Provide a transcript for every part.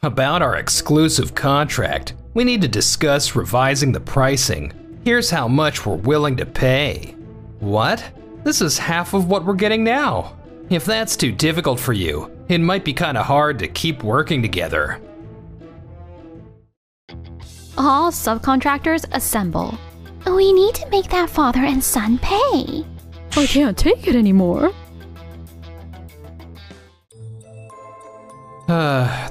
About our exclusive contract, we need to discuss revising the pricing. Here's how much we're willing to pay. What? This is half of what we're getting now. If that's too difficult for you, it might be kinda hard to keep working together. All subcontractors assemble. We need to make that father and son pay. I can't take it anymore.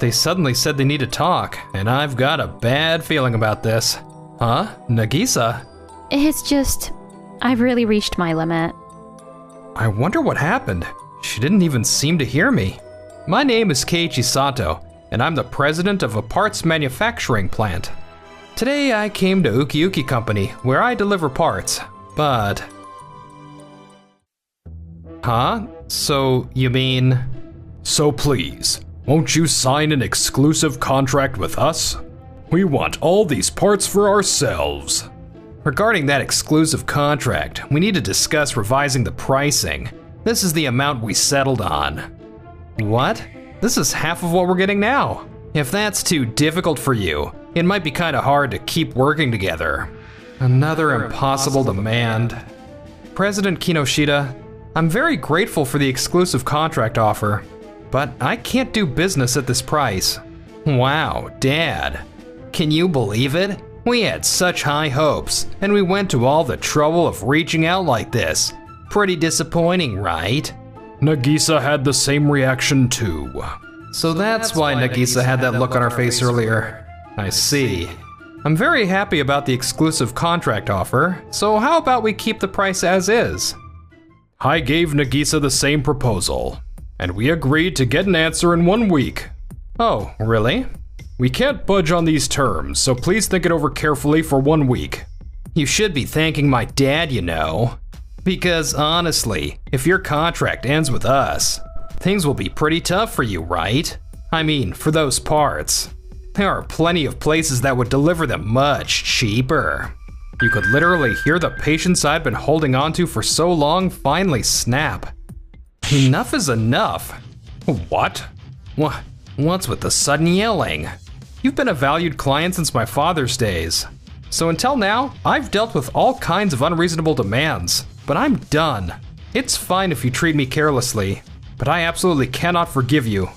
They suddenly said they need to talk, and I've got a bad feeling about this. Huh? Nagisa? It's just, I've really reached my limit. I wonder what happened. She didn't even seem to hear me. My name is Keiichi Sato, and I'm the president of a parts manufacturing plant. Today I came to Uki Uki Company, where I deliver parts, but... Huh? So, you mean... So please, won't you sign an exclusive contract with us? We want all these parts for ourselves. Regarding that exclusive contract, we need to discuss revising the pricing. This is the amount we settled on. What? This is half of what we're getting now. If that's too difficult for you, it might be kinda hard to keep working together. Another impossible demand. President Kinoshita, I'm very grateful for the exclusive contract offer, but I can't do business at this price. Wow, Dad. Can you believe it? We had such high hopes, and we went to all the trouble of reaching out like this. Pretty disappointing, right? Nagisa had the same reaction too. So that's why Nagisa had that look on her face earlier. I see. I'm very happy about the exclusive contract offer, so how about we keep the price as is? I gave Nagisa the same proposal, and we agreed to get an answer in 1 week. Oh, really? We can't budge on these terms, so please think it over carefully for 1 week. You should be thanking my dad, you know. Because honestly, if your contract ends with us, things will be pretty tough for you, right? I mean, for those parts. There are plenty of places that would deliver them much cheaper. You could literally hear the patience I'd been holding onto for so long finally snap. Enough is enough. What? What's with the sudden yelling? You've been a valued client since my father's days. So until now, I've dealt with all kinds of unreasonable demands, but I'm done. It's fine if you treat me carelessly, but I absolutely cannot forgive you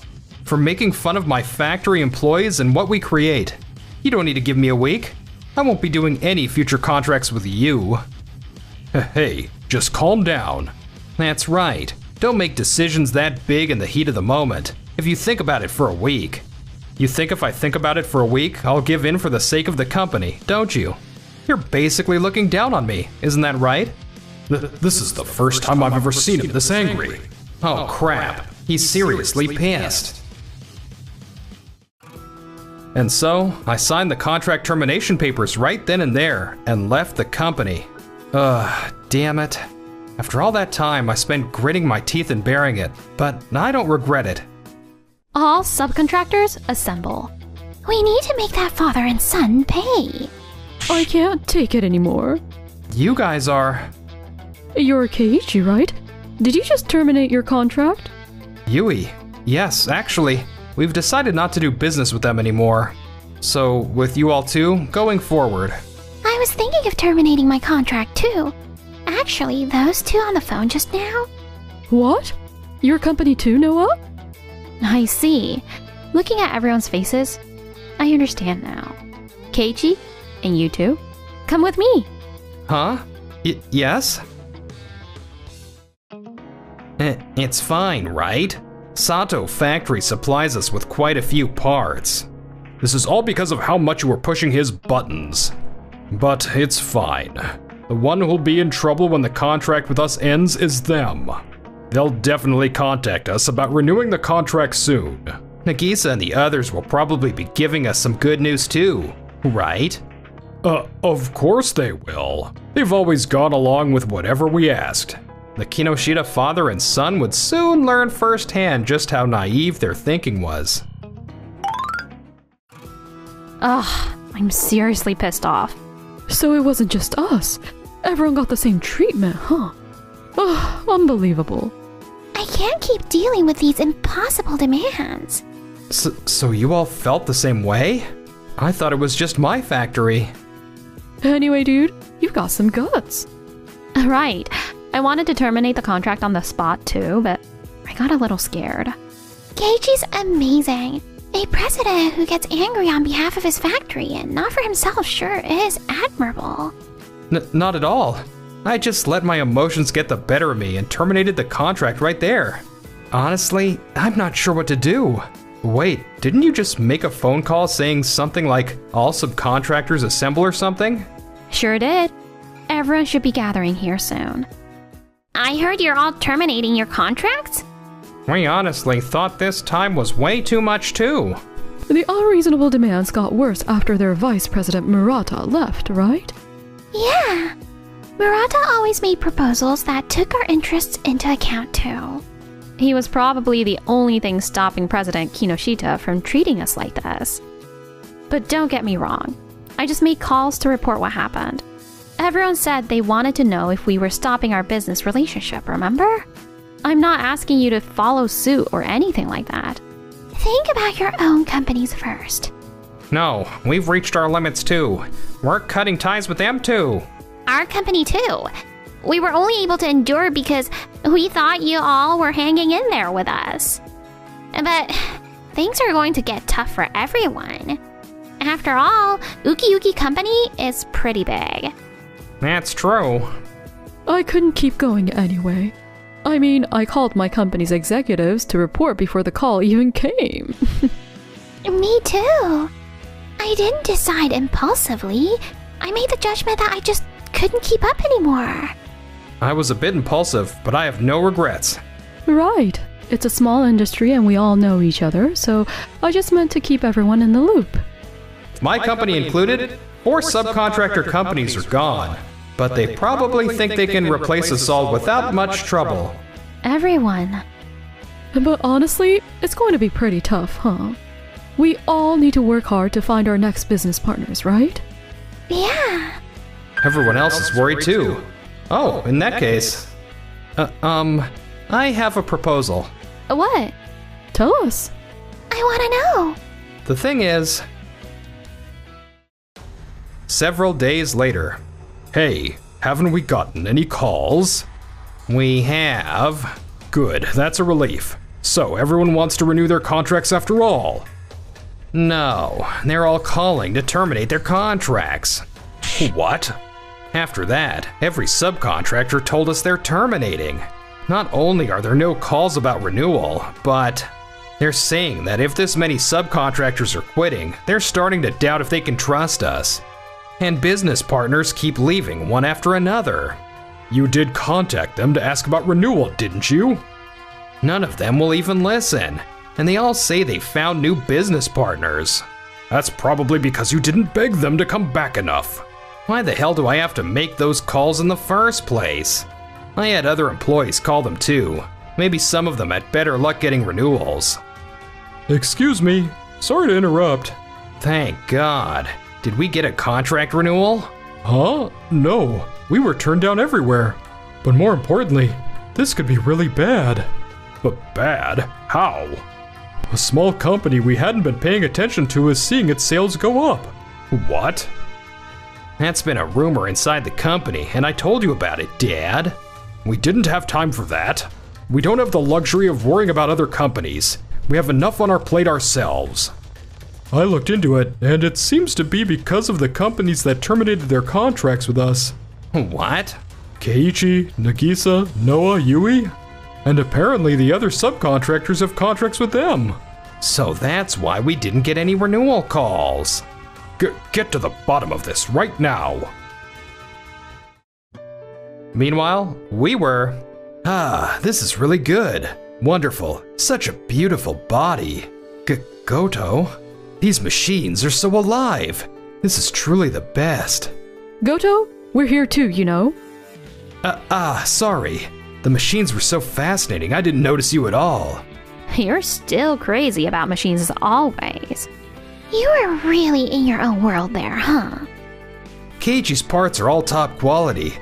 for making fun of my factory employees and what we create. You don't need to give me a week. I won't be doing any future contracts with you. Hey, just calm down. That's right. Don't make decisions that big in the heat of the moment. If you think about it for a week. You think if I think about it for a week, I'll give in for the sake of the company, don't you? You're basically looking down on me, isn't that right? This is the first time I've ever seen him this angry. Oh crap, he's seriously pissed. And so, I signed the contract termination papers right then and there, and left the company. Damn it. After all that time, I spent gritting my teeth and bearing it, but I don't regret it. All subcontractors assemble. We need to make that father and son pay. I can't take it anymore. You guys are... You're Keiichi, right? Did you just terminate your contract? Yui. Yes, actually. We've decided not to do business with them anymore. So, with you all too, going forward. I was thinking of terminating my contract too. Actually, those two on the phone just now. What? Your company too, Noah? I see. Looking at everyone's faces, I understand now. Keiichi, and you two, come with me. Huh? Yes? It's fine, right? Sato Factory supplies us with quite a few parts. This is all because of how much you were pushing his buttons. But it's fine. The one who'll be in trouble when the contract with us ends is them. They'll definitely contact us about renewing the contract soon. Nagisa and the others will probably be giving us some good news too, right? Of course they will. They've always gone along with whatever we asked. The Kinoshita father and son would soon learn firsthand just how naive their thinking was. Ugh, I'm seriously pissed off. So it wasn't just us. Everyone got the same treatment, huh? Ugh, unbelievable. I can't keep dealing with these impossible demands. So you all felt the same way? I thought it was just my factory. Anyway, dude, you've got some guts. Right. I wanted to terminate the contract on the spot too, but I got a little scared. Keiichi's amazing. A president who gets angry on behalf of his factory and not for himself sure is admirable. Not at all. I just let my emotions get the better of me and terminated the contract right there. Honestly, I'm not sure what to do. Wait, didn't you just make a phone call saying something like all subcontractors assemble or something? Sure did. Everyone should be gathering here soon. I heard you're all terminating your contracts? We honestly thought this time was way too much too. The unreasonable demands got worse after their vice president Murata left, right? Yeah. Murata always made proposals that took our interests into account too. He was probably the only thing stopping President Kinoshita from treating us like this. But don't get me wrong. I just made calls to report what happened. Everyone said they wanted to know if we were stopping our business relationship, remember? I'm not asking you to follow suit or anything like that. Think about your own companies first. No, we've reached our limits too. We're cutting ties with them too. Our company too. We were only able to endure because we thought you all were hanging in there with us. But things are going to get tough for everyone. After all, Uki Uki Company is pretty big. That's true. I couldn't keep going anyway. I mean, I called my company's executives to report before the call even came. Me too. I didn't decide impulsively. I made the judgment that I just couldn't keep up anymore. I was a bit impulsive, but I have no regrets. Right. It's a small industry and we all know each other, so I just meant to keep everyone in the loop. My company included, 4 subcontractor companies are gone, but they probably think they can replace us all without much trouble. Everyone. But honestly, it's going to be pretty tough, huh? We all need to work hard to find our next business partners, right? Yeah. Everyone else is worried too. Oh, in that case... I have a proposal. What? Tell us. I want to know. The thing is... Several days later. Hey, haven't we gotten any calls? We have. Good, that's a relief. So, everyone wants to renew their contracts after all? No, they're all calling to terminate their contracts. What? After that, every subcontractor told us they're terminating. Not only are there no calls about renewal, but they're saying that if this many subcontractors are quitting, they're starting to doubt if they can trust us. And business partners keep leaving one after another. You did contact them to ask about renewal, didn't you? None of them will even listen, and they all say they found new business partners. That's probably because you didn't beg them to come back enough. Why the hell do I have to make those calls in the first place? I had other employees call them too. Maybe some of them had better luck getting renewals. Excuse me, sorry to interrupt. Thank God. Did we get a contract renewal? Huh? No, we were turned down everywhere. But more importantly, this could be really bad. But bad? How? A small company we hadn't been paying attention to is seeing its sales go up. What? That's been a rumor inside the company, and I told you about it, Dad. We didn't have time for that. We don't have the luxury of worrying about other companies. We have enough on our plate ourselves. I looked into it, and it seems to be because of the companies that terminated their contracts with us. What? Keiichi, Nagisa, Noah, Yui? And apparently the other subcontractors have contracts with them. So that's why we didn't get any renewal calls. Get to the bottom of this right now. Meanwhile, we were... this is really good. Wonderful. Such a beautiful body. Goto? These machines are so alive. This is truly the best. Goto, we're here too, you know. Sorry. The machines were so fascinating, I didn't notice you at all. You're still crazy about machines as always. You were really in your own world there, huh? Keiichi's parts are all top quality,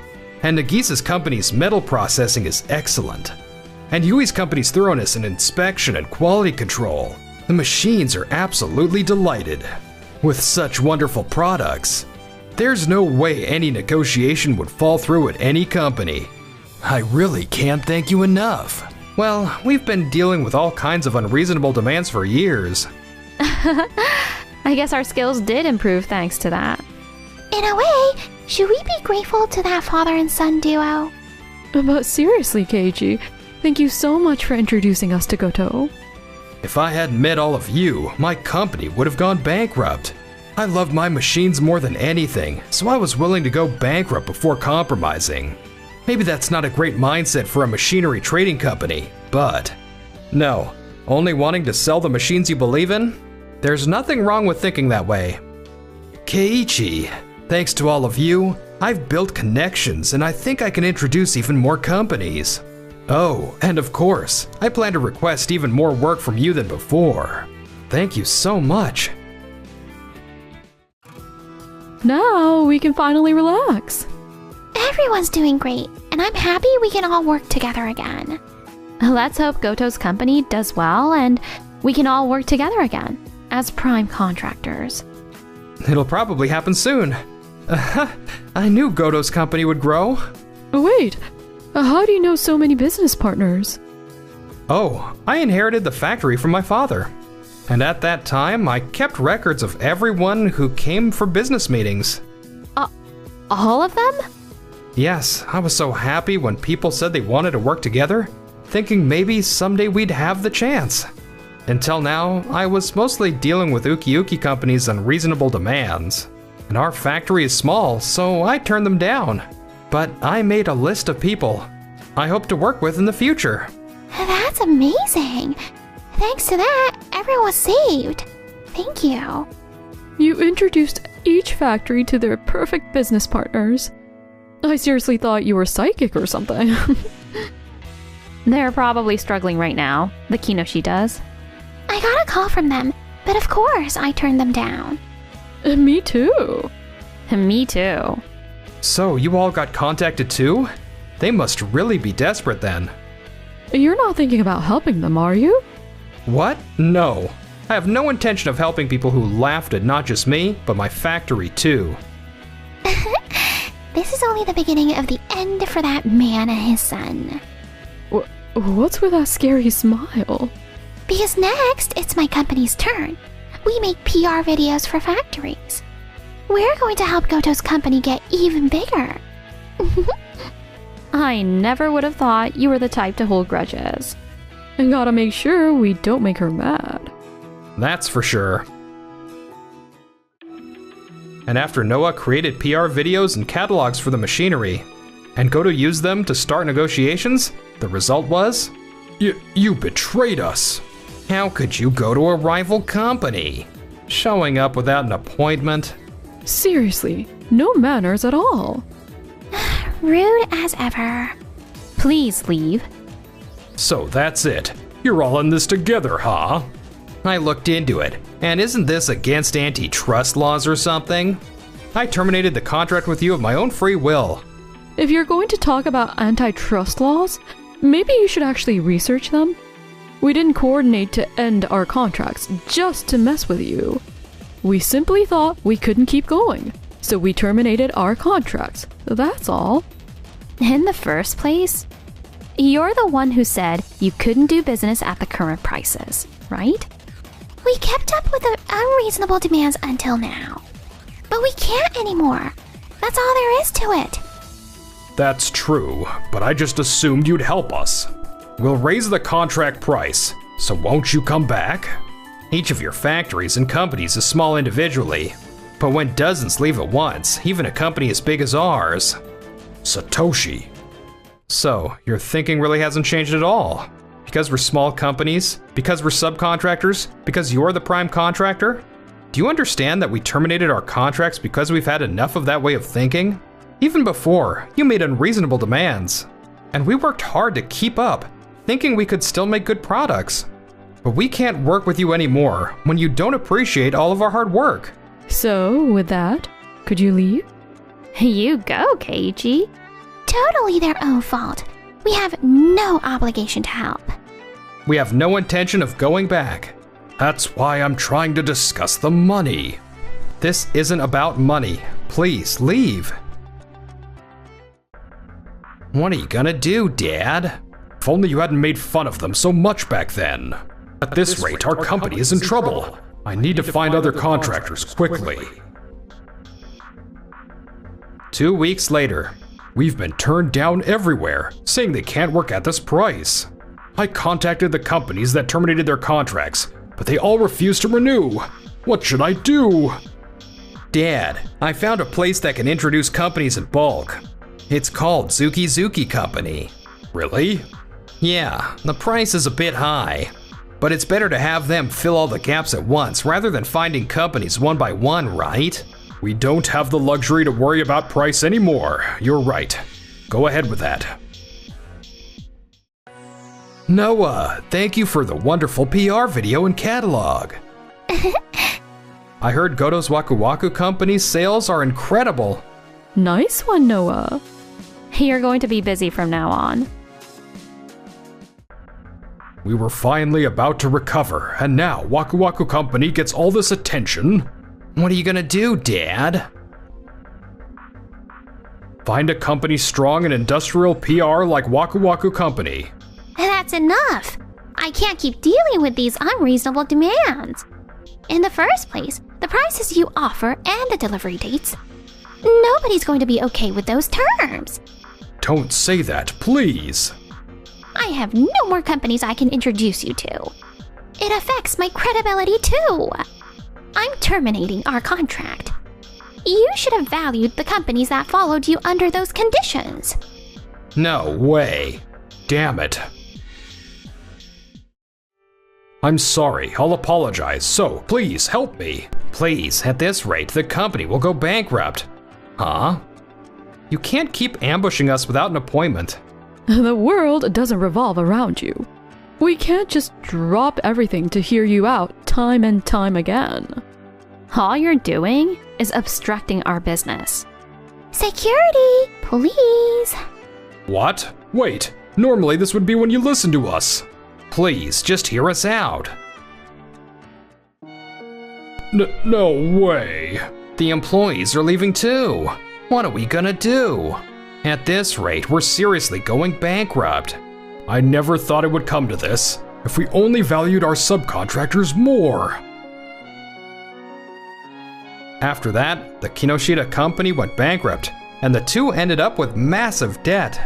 and Nagisa's company's metal processing is excellent. And Yui's company's thoroughness in inspection and quality control. The machines are absolutely delighted. With such wonderful products, there's no way any negotiation would fall through at any company. I really can't thank you enough. Well, we've been dealing with all kinds of unreasonable demands for years. I guess our skills did improve thanks to that. In a way, should we be grateful to that father and son duo? But seriously, Keiji, thank you so much for introducing us to Goto. If I hadn't met all of you, my company would have gone bankrupt. I loved my machines more than anything, so I was willing to go bankrupt before compromising. Maybe that's not a great mindset for a machinery trading company, but no, only wanting to sell the machines you believe in? There's nothing wrong with thinking that way. Keiichi, thanks to all of you, I've built connections and I think I can introduce even more companies. Oh, and of course, I plan to request even more work from you than before. Thank you so much. Now we can finally relax. Everyone's doing great, and I'm happy we can all work together again. Let's hope Goto's company does well and we can all work together again as prime contractors. It'll probably happen soon. I knew Goto's company would grow. Wait, how do you know so many business partners? Oh, I inherited the factory from my father. And at that time, I kept records of everyone who came for business meetings. All of them? Yes, I was so happy when people said they wanted to work together, thinking maybe someday we'd have the chance. Until now, I was mostly dealing with uki-uki companies' unreasonable demands. And our factory is small, so I turned them down. But I made a list of people I hope to work with in the future. That's amazing. Thanks to that, everyone was saved. Thank you. You introduced each factory to their perfect business partners. I seriously thought you were psychic or something. They're probably struggling right now, the Kinoshitas. I got a call from them, but of course I turned them down. Me too. Me too. So you all got contacted too? They must really be desperate then. You're not thinking about helping them, are you? What? No. I have no intention of helping people who laughed at not just me, but my factory too. This is only the beginning of the end for that man and his son. What's with that scary smile? Because next, it's my company's turn. We make PR videos for factories. We're going to help Goto's company get even bigger. I never would have thought you were the type to hold grudges. And gotta make sure we don't make her mad. That's for sure. And after Noah created PR videos and catalogs for the machinery, and Goto used them to start negotiations, the result was, You betrayed us. How could you go to a rival company? Showing up without an appointment? Seriously, no manners at all. Rude as ever. Please leave. So that's it. You're all in this together, huh? I looked into it, and isn't this against antitrust laws or something? I terminated the contract with you of my own free will. If you're going to talk about antitrust laws, maybe you should actually research them. We didn't coordinate to end our contracts just to mess with you. We simply thought we couldn't keep going, so we terminated our contracts. That's all. In the first place, you're the one who said you couldn't do business at the current prices, right? We kept up with the unreasonable demands until now. But we can't anymore. That's all there is to it. That's true, but I just assumed you'd help us. We'll raise the contract price, so won't you come back? Each of your factories and companies is small individually, but when dozens leave at once, even a company as big as ours. Satoshi. So, your thinking really hasn't changed at all? Because we're small companies? Because we're subcontractors? Because you're the prime contractor? Do you understand that we terminated our contracts because we've had enough of that way of thinking? Even before, you made unreasonable demands. And we worked hard to keep up, thinking we could still make good products. But we can't work with you anymore when you don't appreciate all of our hard work. So, with that, could you leave? You go, Keiji. Totally their own fault. We have no obligation to help. We have no intention of going back. That's why I'm trying to discuss the money. This isn't about money. Please, leave. What are you gonna do, Dad? If only you hadn't made fun of them so much back then. At this rate, our company is in trouble. I need to find other contractors quickly. 2 weeks later. We've been turned down everywhere, saying they can't work at this price. I contacted the companies that terminated their contracts, but they all refused to renew. What should I do? Dad, I found a place that can introduce companies in bulk. It's called Zuki Company. Really? Yeah, the price is a bit high, but it's better to have them fill all the gaps at once rather than finding companies one by one, right? We don't have the luxury to worry about price anymore. You're right. Go ahead with that. Noah, thank you for the wonderful PR video and catalog. I heard Goto's Waku Waku Company's sales are incredible. Nice one, Noah. You're going to be busy from now on. We were finally about to recover, and now Waku Waku Company gets all this attention. What are you gonna do, Dad? Find a company strong in industrial PR like Waku Waku Company. That's enough. I can't keep dealing with these unreasonable demands. In the first place, the prices you offer and the delivery dates. Nobody's going to be okay with those terms. Don't say that, please. I have no more companies I can introduce you to. It affects my credibility too. I'm terminating our contract. You should have valued the companies that followed you under those conditions. No way. Damn it. I'm sorry, I'll apologize, so please help me. Please, at this rate, the company will go bankrupt. Huh? You can't keep ambushing us without an appointment. The world doesn't revolve around you. We can't just drop everything to hear you out time and time again. All you're doing is obstructing our business. Security, please. What? Wait, normally this would be when you listen to us. Please, just hear us out. No way. The employees are leaving too. What are we gonna do? At this rate, we're seriously going bankrupt. I never thought it would come to this. If we only valued our subcontractors more. After that, the Kinoshita company went bankrupt, and the two ended up with massive debt.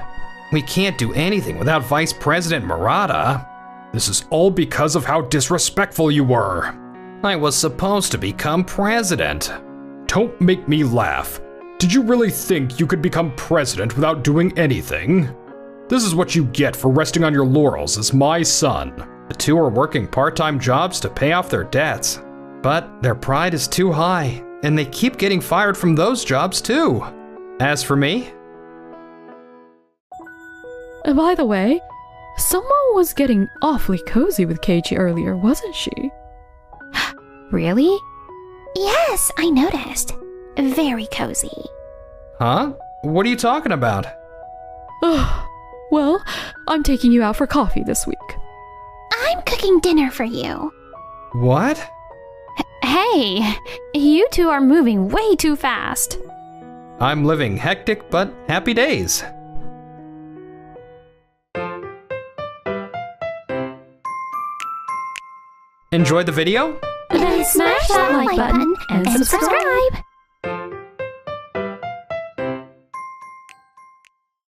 We can't do anything without Vice President Murata. This is all because of how disrespectful you were. I was supposed to become president. Don't make me laugh. Did you really think you could become president without doing anything? This is what you get for resting on your laurels as my son. The two are working part-time jobs to pay off their debts. But their pride is too high, and they keep getting fired from those jobs too. As for me... By the way, someone was getting awfully cozy with Keiichi earlier, wasn't she? Really? Yes, I noticed. Very cozy. Huh? What are you talking about? Well, I'm taking you out for coffee this week. I'm cooking dinner for you. What? Hey, you two are moving way too fast. I'm living hectic but happy days. Enjoyed the video? Then smash that like button and subscribe.